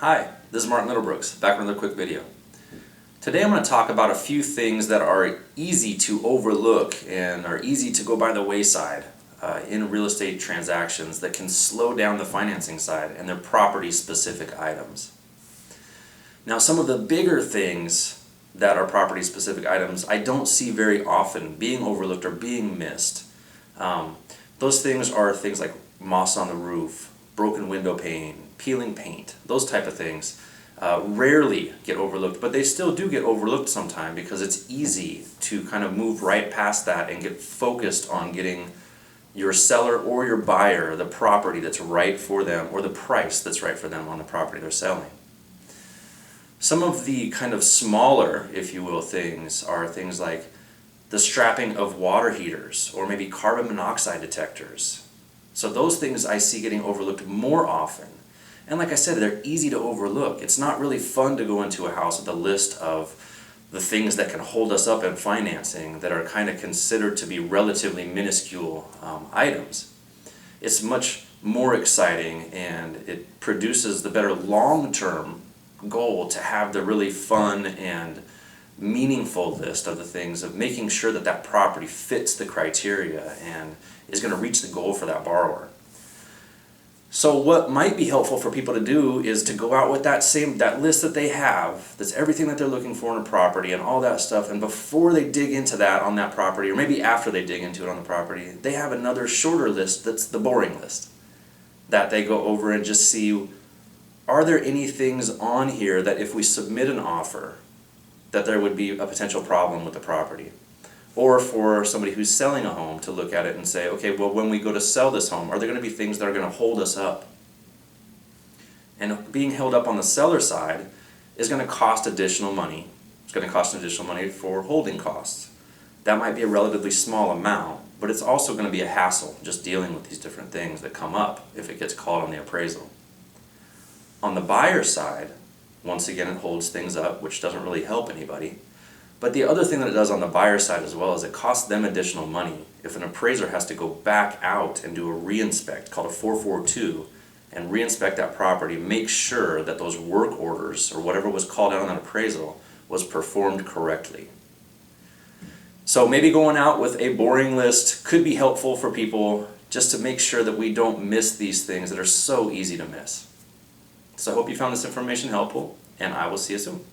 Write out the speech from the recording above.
Hi, this is Mark Middlebrooks, back with another quick video. Today I'm going to talk about a few things that are easy to overlook and are easy to go by the wayside in real estate transactions that can slow down the financing side, and they're property-specific items. Now, some of the bigger things that are property-specific items I don't see very often being overlooked or being missed. Those things are things like moss on the roof, broken window pane, peeling paint, those type of things rarely get overlooked, but they still do get overlooked sometime because it's easy to kind of move right past that and get focused on getting your seller or your buyer the property that's right for them, or the price that's right for them on the property they're selling. Some of the kind of smaller, if you will, things are things like the strapping of water heaters or maybe carbon monoxide detectors. So those things I see getting overlooked more often. And like I said, they're easy to overlook. It's not really fun to go into a house with a list of the things that can hold us up in financing that are kind of considered to be relatively minuscule items. It's much more exciting, and it produces the better long-term goal to have the really fun and meaningful list of the things of making sure that that property fits the criteria and is going to reach the goal for that borrower. So what might be helpful for people to do is to go out with that list that they have, that's everything that they're looking for in a property and all that stuff, and before they dig into that on that property, or maybe after they dig into it on the property, they have another shorter list that's the boring list that they go over and just see, are there any things on here that if we submit an offer that there would be a potential problem with the property? Or for somebody who's selling a home to look at it and say, okay, well, when we go to sell this home, are there going to be things that are going to hold us up? And being held up on the seller side is going to cost additional money. It's going to cost additional money for holding costs. That might be a relatively small amount, but it's also going to be a hassle just dealing with these different things that come up if it gets called on the appraisal. On the buyer side, once again, it holds things up, which doesn't really help anybody. But the other thing that it does on the buyer side as well is it costs them additional money. If an appraiser has to go back out and do a re-inspect, called a 442, and re-inspect that property, make sure that those work orders or whatever was called out on that appraisal was performed correctly. So maybe going out with a boring list could be helpful for people just to make sure that we don't miss these things that are so easy to miss. So I hope you found this information helpful, and I will see you soon.